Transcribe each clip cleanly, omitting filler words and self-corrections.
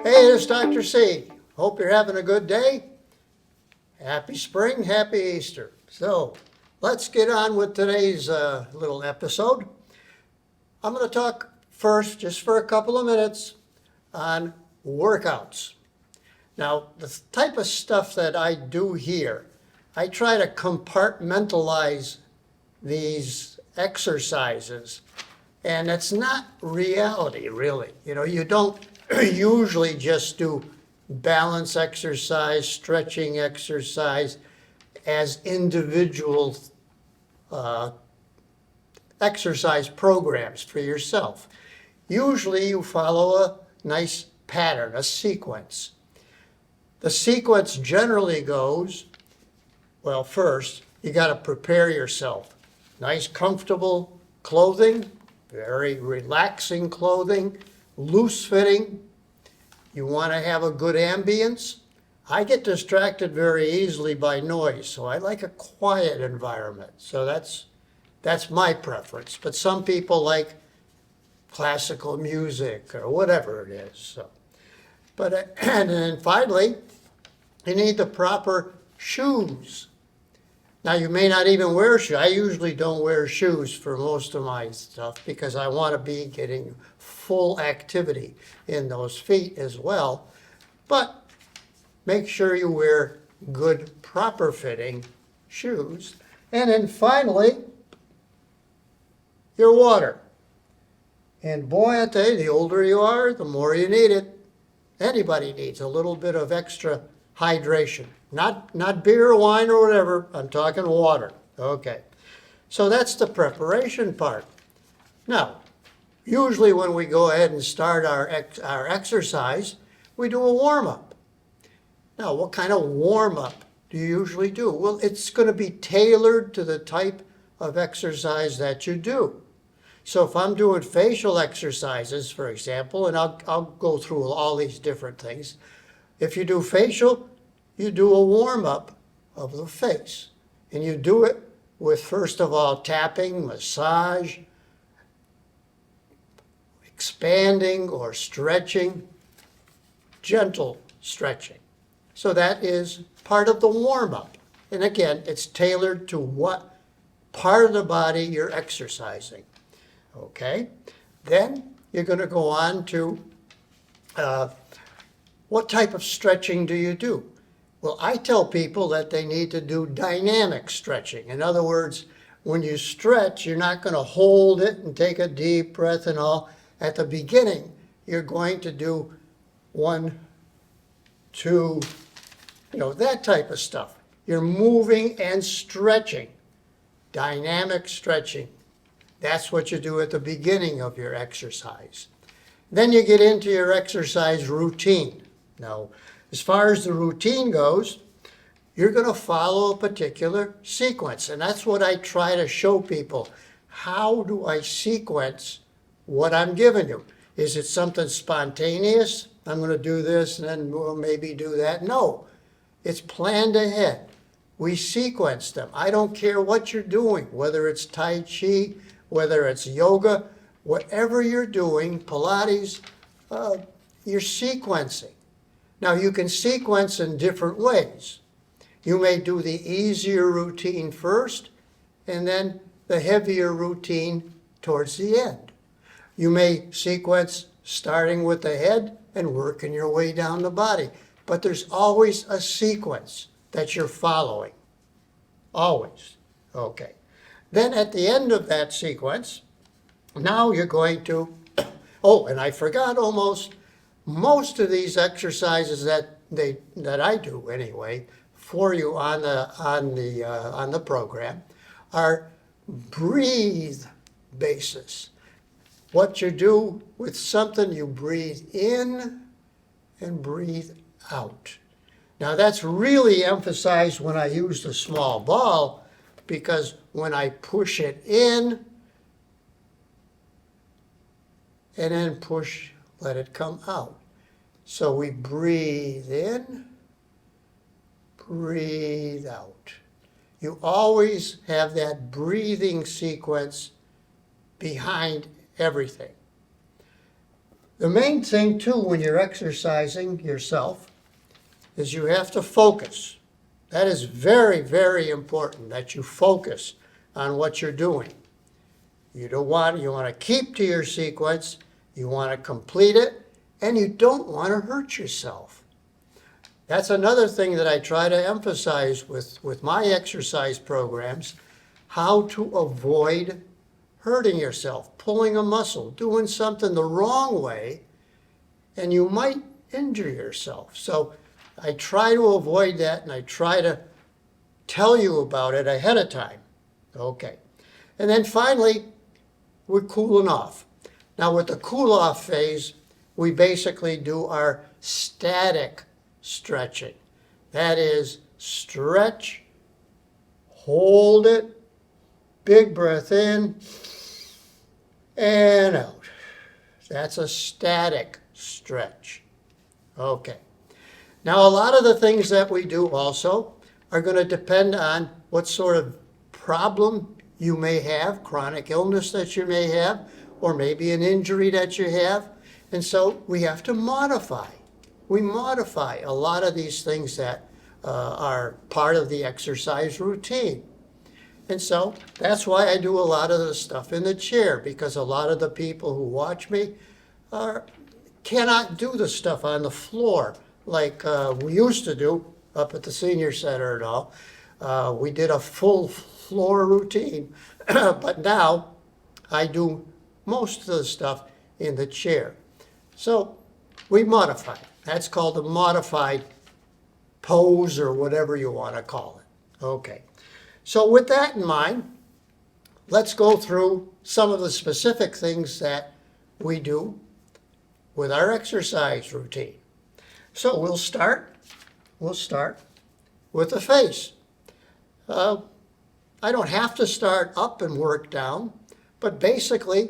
Hey, it's Dr. C. Hope you're having a good day. Happy spring, happy Easter. So let's get on with today's little episode. I'm going to talk first, just for a couple of minutes, on workouts. Now, the type of stuff that I do here, I try to compartmentalize these exercises, and it's not reality, really. You don't usually just do balance exercise, stretching exercise as individual exercise programs for yourself. Usually you follow a nice pattern, a sequence. The sequence generally goes, well, first, you got to prepare yourself. Nice, comfortable clothing, very relaxing clothing, loose fitting. You want to have a good ambience. I get distracted very easily by noise, so I like a quiet environment. So that's my preference. But some people like classical music or whatever it is. So, and then finally, you need the proper shoes. Now, you may not even wear shoes. I usually don't wear shoes for most of my stuff because I want to be getting full activity in those feet as well. But make sure you wear good, proper fitting shoes. And then finally, your water. And boy, I tell you, the older you are, the more you need it. Anybody needs a little bit of extra hydration. Not beer or wine or whatever, I'm talking water. Okay, so that's the preparation part. Now, usually when we go ahead and start our exercise, we do a warm-up. Now, what kind of warm-up do you usually do? Well, it's going to be tailored to the type of exercise that you do. So if I'm doing facial exercises, for example, and I'll go through all these different things. If you do facial, you do a warm-up of the face. And you do it with, first of all, tapping, massage, expanding or stretching, gentle stretching. So that is part of the warm-up. And again, it's tailored to what part of the body you're exercising. Okay? Then you're going to go on to what type of stretching do you do? Well, I tell people that they need to do dynamic stretching. In other words, when you stretch, you're not going to hold it and take a deep breath and all. At the beginning, you're going to do 1, 2, that type of stuff. You're moving and stretching. Dynamic stretching. That's what you do at the beginning of your exercise. Then you get into your exercise routine. Now, as far as the routine goes, you're going to follow a particular sequence. And that's what I try to show people. How do I sequence what I'm giving you? Is it something spontaneous? I'm going to do this and then we'll maybe do that. No, it's planned ahead. We sequence them. I don't care what you're doing, whether it's Tai Chi, whether it's yoga, whatever you're doing, Pilates, you're sequencing. Now, you can sequence in different ways. You may do the easier routine first, and then the heavier routine towards the end. You may sequence starting with the head and working your way down the body. But there's always a sequence that you're following. Always. Okay. Then at the end of that sequence, now you're going to, oh, and I forgot almost, most of these exercises that I do anyway for you on the program are breathe basis. What you do with something, you breathe in and breathe out. Now that's really emphasized when I use the small ball, because when I push it in and then push, let it come out. So we breathe in, breathe out. You always have that breathing sequence behind everything. The main thing too when you're exercising yourself is you have to focus. That is very, very important that you focus on what you're doing. You want to keep to your sequence, you want to complete it, and you don't want to hurt yourself. That's another thing that I try to emphasize with my exercise programs, how to avoid hurting yourself, pulling a muscle, doing something the wrong way, and you might injure yourself. So I try to avoid that, and I try to tell you about it ahead of time. Okay. And then finally, we're cooling off. Now with the cool off phase, we basically do our static stretching. That is, stretch, hold it, big breath in and out. That's a static stretch. Okay. Now a lot of the things that we do also are going to depend on what sort of problem you may have, chronic illness that you may have, or maybe an injury that you have. And so we have to modify. We modify a lot of these things that are part of the exercise routine. And so that's why I do a lot of the stuff in the chair, because a lot of the people who watch me cannot do the stuff on the floor like we used to do up at the senior center and all. We did a full floor routine, but now I do most of the stuff in the chair. So we modify. That's called a modified pose or whatever you want to call it. Okay. So with that in mind, let's go through some of the specific things that we do with our exercise routine. So we'll start with the face. I don't have to start up and work down, but basically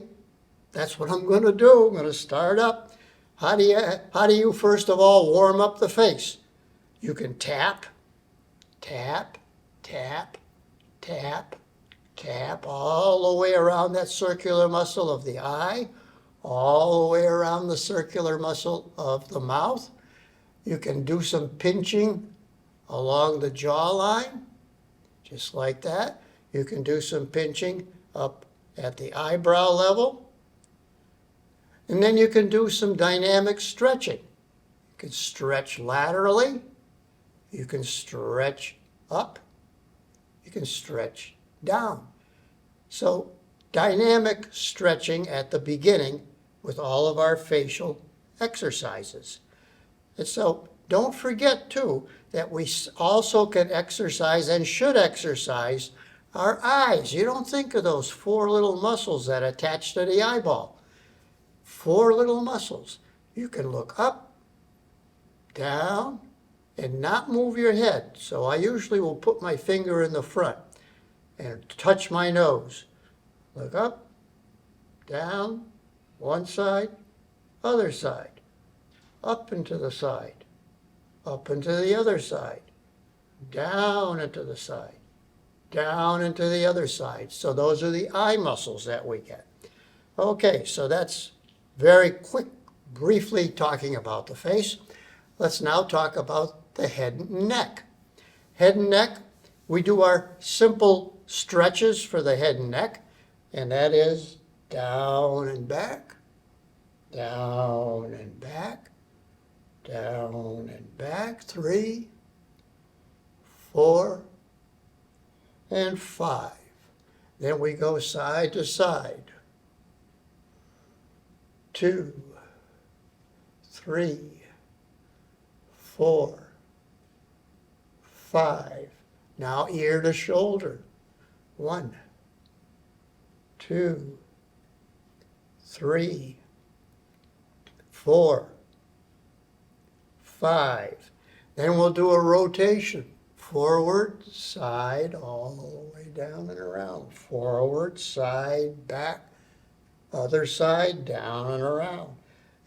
that's what I'm going to do. I'm going to start up. How do you first of all warm up the face? You can tap, tap, tap, tap, tap all the way around that circular muscle of the eye, all the way around the circular muscle of the mouth. You can do some pinching along the jawline, just like that. You can do some pinching up at the eyebrow level. And then you can do some dynamic stretching. You can stretch laterally. You can stretch up. You can stretch down. So dynamic stretching at the beginning with all of our facial exercises. And so don't forget too that we also can exercise and should exercise our eyes. You don't think of those 4 little muscles that attach to the eyeball. 4 little muscles. You can look up, down, and not move your head. So I usually will put my finger in the front and touch my nose. Look up, down, one side, other side, up and to the side, up and to the other side, down and to the side, down and to the other side. So those are the eye muscles that we get. Okay, so that's very quick, briefly talking about the face. Let's now talk about the head and neck. Head and neck, we do our simple stretches for the head and neck, and that is down and back, down and back, down and back, 3, 4, and 5. Then we go side to side. 2, 3, 4, 5. Now ear to shoulder. 1, 2, 3, 4, 5. Then we'll do a rotation. Forward, side, all the way down and around. Forward, side, back, other side, down and around.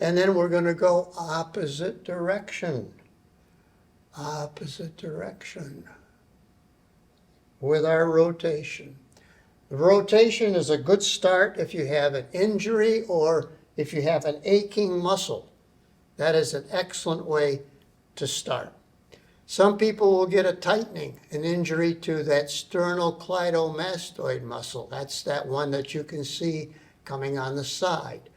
And then we're going to go opposite direction. Opposite direction with our rotation. The rotation is a good start if you have an injury or if you have an aching muscle, that is an excellent way to start. Some people will get a tightening, an injury to that sternocleidomastoid muscle. That's that one that you can see coming on the side.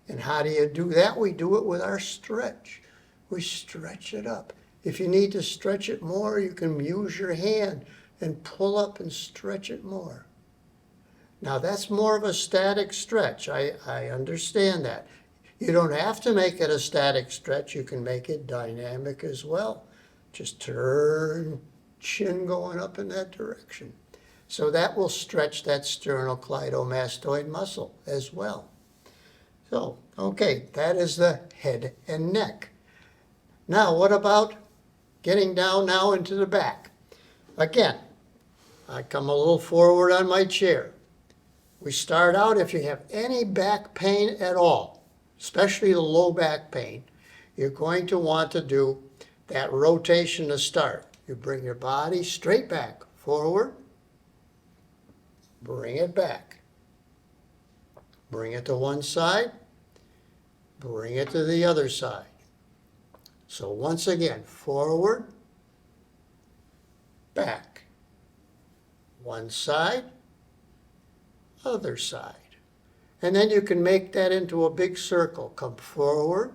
And how do you do that? We do it with our stretch. We stretch it up. If you need to stretch it more, you can use your hand and pull up and stretch it more. Now that's more of a static stretch. I understand that. You don't have to make it a static stretch. You can make it dynamic as well. Just turn, chin going up in that direction. So that will stretch that sternocleidomastoid muscle as well. So, okay, that is the head and neck. Now, what about getting down now into the back? Again, I come a little forward on my chair. We start out, if you have any back pain at all, especially the low back pain, you're going to want to do that rotation to start. You bring your body straight back, forward, bring it back. Bring it to one side, bring it to the other side. So once again, forward, back. One side, other side. And then you can make that into a big circle. Come forward,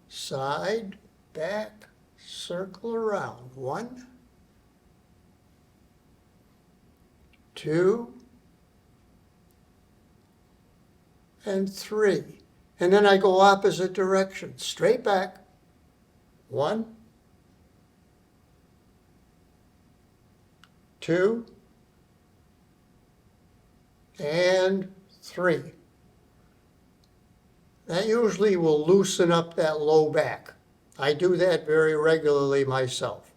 side, back, circle around. 1, 2, and 3. And then I go opposite direction, straight back. 1, 2, and 3. That usually will loosen up that low back. I do that very regularly myself.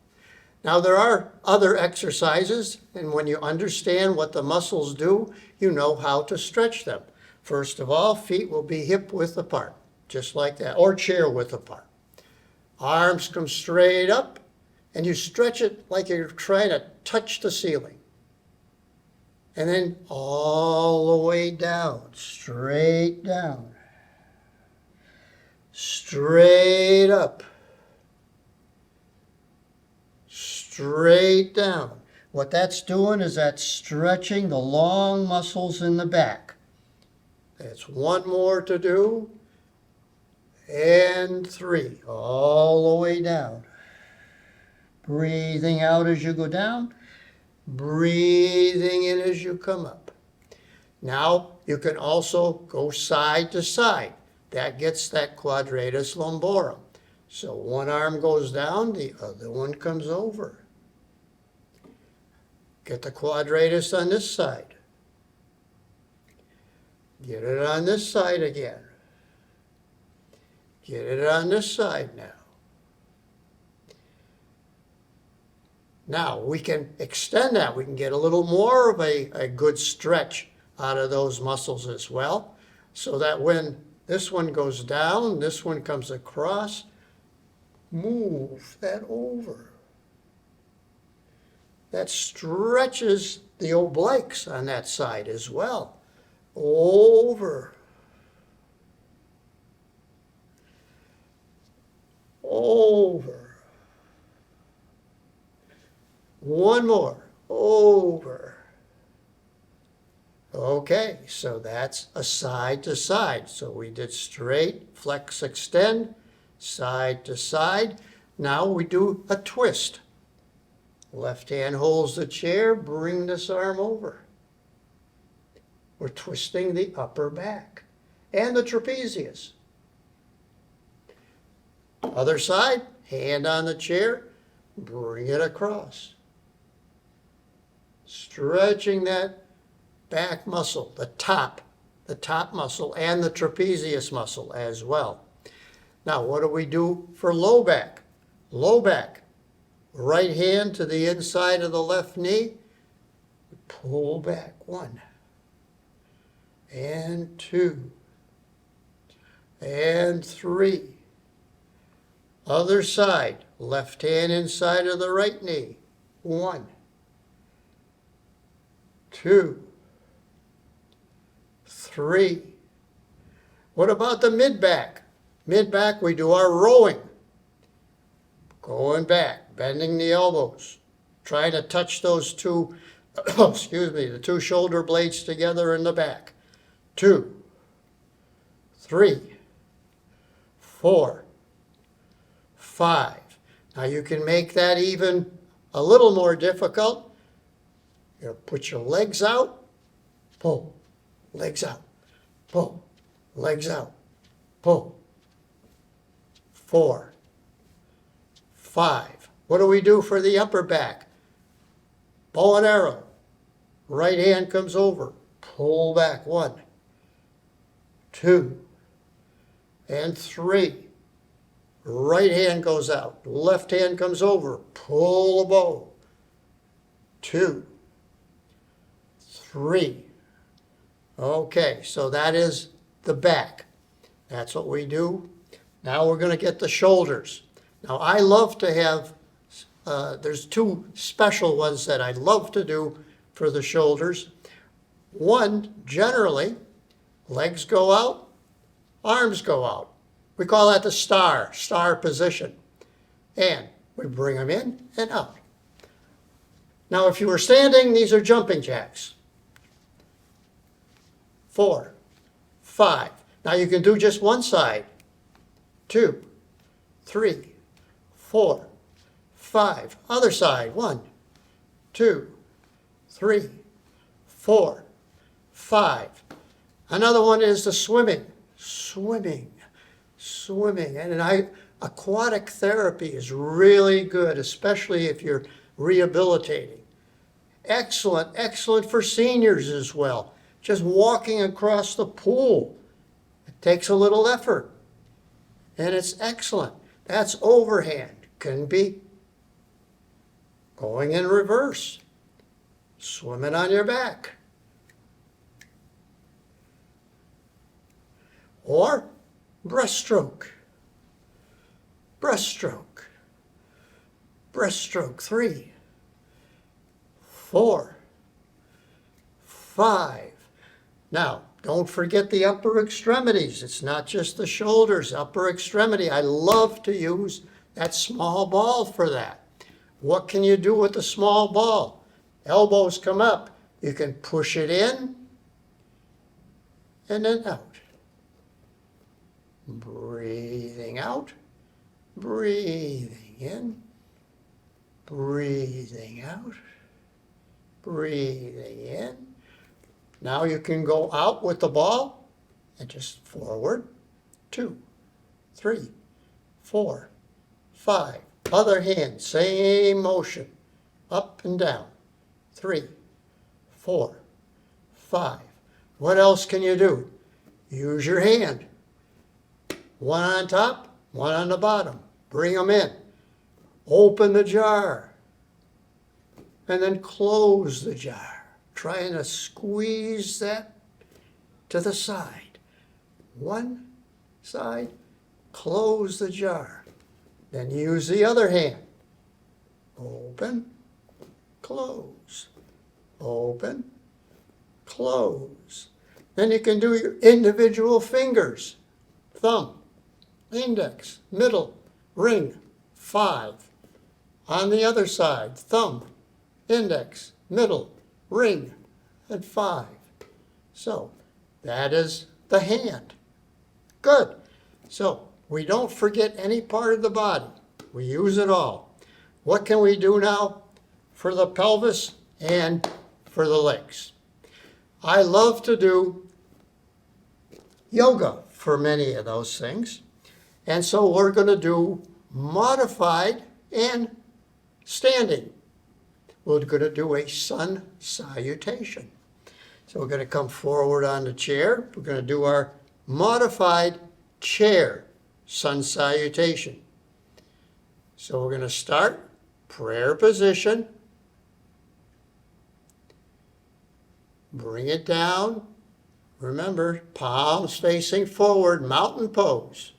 Now there are other exercises, and when you understand what the muscles do, you know how to stretch them. First of all, feet will be hip width apart, just like that, or chair width apart. Arms come straight up, and you stretch it like you're trying to touch the ceiling. And then all the way down, straight down, straight up, straight down. What that's doing is that's stretching the long muscles in the back. That's one more to do, and 3, all the way down. Breathing out as you go down, breathing in as you come up. Now you can also go side to side. That gets that quadratus lumborum. So one arm goes down, the other one comes over. Get the quadratus on this side. Get it on this side again. Get it on this side now. Now we can extend that. We can get a little more of a good stretch out of those muscles as well, so that when this one goes down, this one comes across, move that over. That stretches the obliques on that side as well. Over. Over. One more. Over. Okay, so that's a side to side. So we did straight, flex, extend, side to side. Now we do a twist. Left hand holds the chair, bring this arm over. We're twisting the upper back and the trapezius. Other side, hand on the chair, bring it across. Stretching that back muscle, the top muscle, and the trapezius muscle as well. Now, what do we do for low back? Low back, right hand to the inside of the left knee, pull back 1, and 2, and 3. Other side, left hand inside of the right knee, 1, 2, 3. What about the mid-back? Mid-back, we do our rowing. Going back, bending the elbows, trying to touch those two, excuse me, the two shoulder blades together in the back. 2, 3, 4, 5. Now you can make that even a little more difficult. You put your legs out, pull, legs out, pull, legs out, pull. 4, 5. What do we do for the upper back? Bow and arrow. Right hand comes over. Pull back. 1, 2, and 3. Right hand goes out. Left hand comes over. Pull the bow. 2, 3. Okay, so that is the back. That's what we do. Now we're going to get the shoulders. Now I love to have, there's two special ones that I love to do for the shoulders. One, generally, legs go out, arms go out. We call that the star position. And we bring them in and out. Now if you were standing, these are jumping jacks. 4, 5. Now you can do just one side. 2, 3, 4, 5. Other side. 1, 2, 3, 4, 5. Another one is the swimming. And aquatic therapy is really good, especially if you're rehabilitating. Excellent for seniors as well. Just walking across the pool. It takes a little effort. And it's excellent. That's overhand. Can be going in reverse. Swimming on your back. Or breaststroke. Breaststroke. 3, 4, 5. Now, don't forget the upper extremities. It's not just the shoulders, upper extremity. I love to use that small ball for that. What can you do with the small ball? Elbows come up. You can push it in and then out. Breathing out, breathing in, breathing out, breathing in. Now you can go out with the ball and just forward. 2, 3, 4, 5. Other hand, same motion. Up and down. 3, 4, 5. What else can you do? Use your hand. One on top, one on the bottom. Bring them in. Open the jar. And then close the jar. Trying to squeeze that to the side. One side, close the jar. Then use the other hand. Open, close. Open, close. Then you can do your individual fingers. Thumb, index, middle, ring, 5. On the other side, thumb, index, middle, ring, and 5. So that is the hand. Good. So we don't forget any part of the body. We use it all. What can we do now for the pelvis and for the legs? I love to do yoga for many of those things. And so we're going to do modified and standing. We're going to do a sun salutation. So we're going to come forward on the chair. We're going to do our modified chair sun salutation. So we're going to start prayer position. Bring it down. Remember, palms facing forward, mountain pose.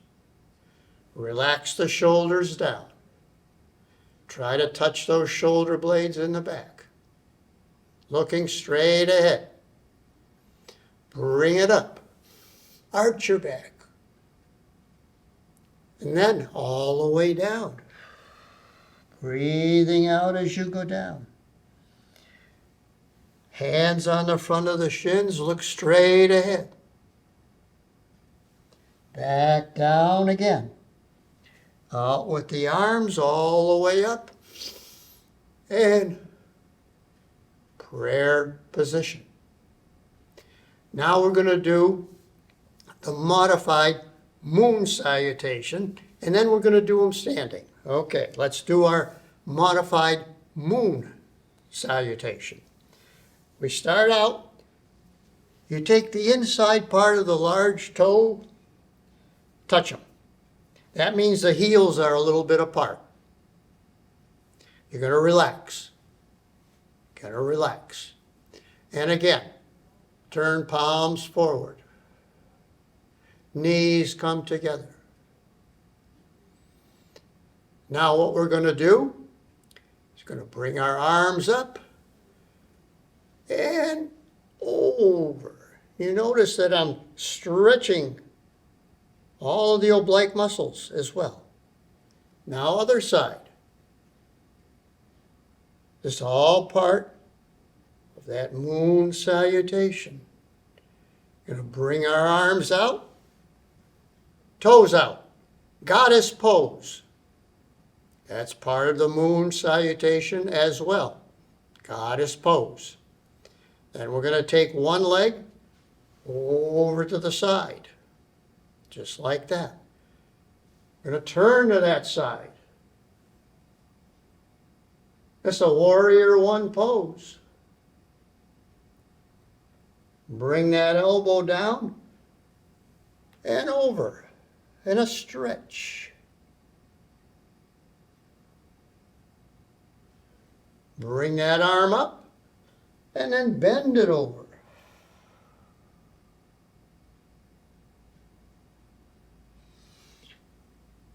Relax the shoulders down. Try to touch those shoulder blades in the back. Looking straight ahead. Bring it up. Arch your back. And then all the way down. Breathing out as you go down. Hands on the front of the shins, look straight ahead. Back down again. Out with the arms all the way up. And prayer position. Now we're going to do the modified moon salutation, and then we're going to do them standing. Okay, let's do our modified moon salutation. We start out, you take the inside part of the large toe, touch them. That means the heels are a little bit apart. You're going to relax. Going to relax. And again, turn palms forward. Knees come together. Now what we're going to do is going to bring our arms up and over. You notice that I'm stretching all of the oblique muscles as well. Now other side. This is all part of that moon salutation. Going to bring our arms out, toes out, goddess pose. That's part of the moon salutation as well, goddess pose. Then we're going to take one leg over to the side, just like that. We're going to turn to that side. It's a warrior one pose. Bring that elbow down and over in a stretch. Bring that arm up and then bend it over.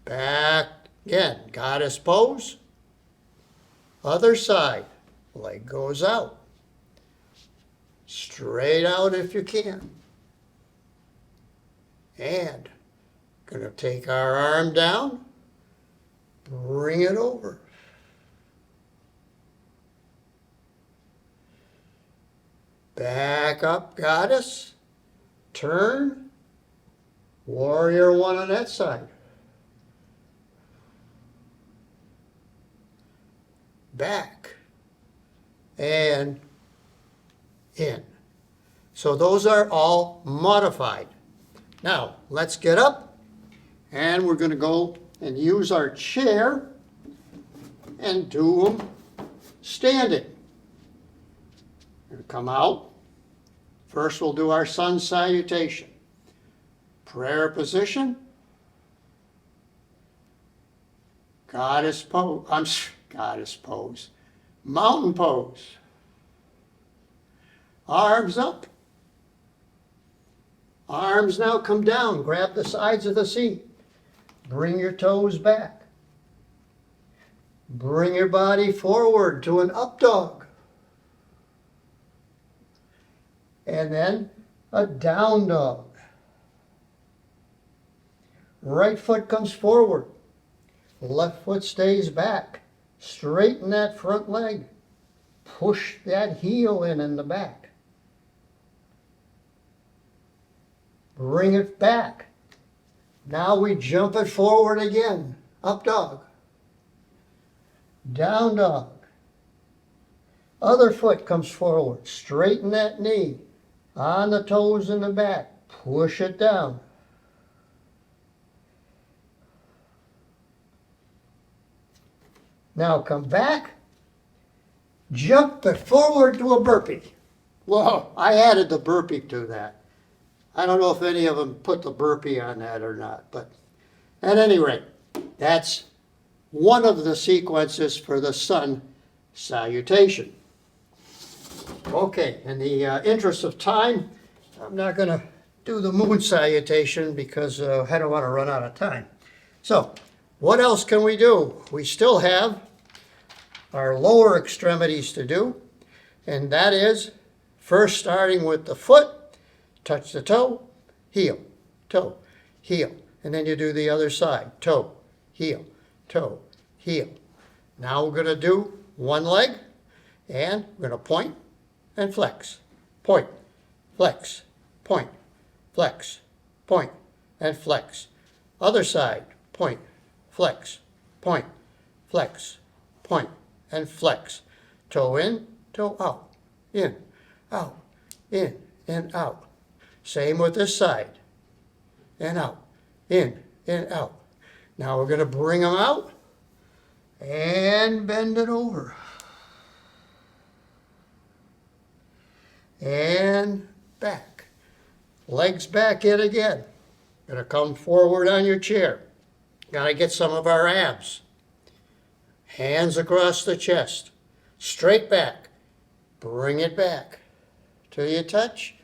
Back again, goddess pose. Other side, leg goes out. Straight out if you can. And going to take our arm down, bring it over. Back up, goddess. Turn. Warrior one on that side. Back and in. So those are all modified. Now, let's get up and we're going to go and use our chair and do them standing. We're going to come out. First, we'll do our sun salutation. Prayer position. Goddess pose. Goddess pose. Mountain pose. Arms up. Arms now come down. Grab the sides of the seat. Bring your toes back. Bring your body forward to an up dog. And then a down dog. Right foot comes forward. Left foot stays back. Straighten that front leg. Push that heel in the back. Bring it back. Now we jump it forward again. Up dog. Down dog. Other foot comes forward. Straighten that knee. On the toes in the back. Push it down. Now come back. Jump it forward to a burpee. Whoa, I added the burpee to that. I don't know if any of them put the burpee on that or not, but at any rate, that's one of the sequences for the sun salutation. Okay, in the interest of time, I'm not going to do the moon salutation because I don't want to run out of time. So, what else can we do? We still have our lower extremities to do, and that is first starting with the foot, touch the toe, heel. toe, heel. And then you do the other side, toe, heel, toe, heel. Now we're going to do one leg, and we're going to point and flex, point, flex, point, flex, point, and flex. Other side, point, flex, point, flex, point, and flex. Toe in, toe out, in, out, in, and out. Same with this side, and out, in, and out. Now we're going to bring them out and bend it over. And back. Legs back in again. Gonna come forward on your chair. Gotta get some of our abs. Hands across the chest. Straight back. Bring it back. Till you touch.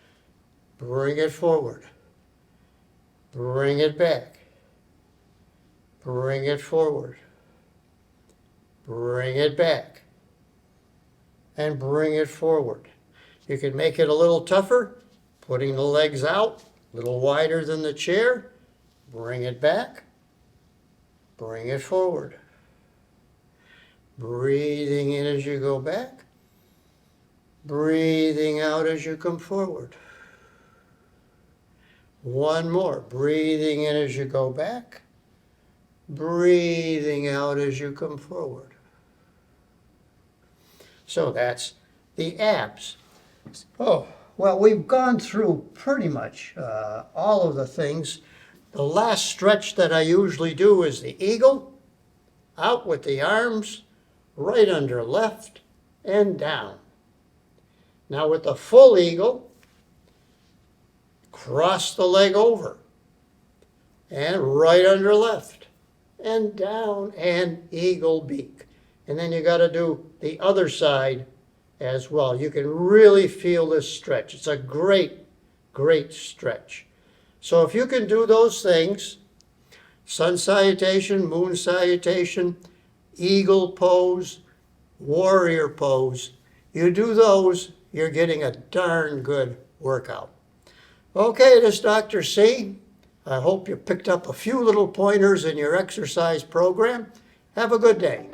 Bring it forward. Bring it back. Bring it forward. Bring it back. And bring it forward. You can make it a little tougher, putting the legs out, a little wider than the chair. Bring it back. Bring it forward. Breathing in as you go back. Breathing out as you come forward. One more. Breathing in as you go back. Breathing out as you come forward. So that's the abs. Oh, well, we've gone through pretty much all of the things. The last stretch that I usually do is the eagle, out with the arms, right under left, and down. Now with the full eagle, cross the leg over, and right under left, and down, and eagle beak. And then you got to do the other side as well. You can really feel this stretch. It's a great, great stretch. So if you can do those things, sun salutation, moon salutation, eagle pose, warrior pose, you do those, you're getting a darn good workout. Okay, this is Dr. C. I hope you picked up a few little pointers in your exercise program. Have a good day.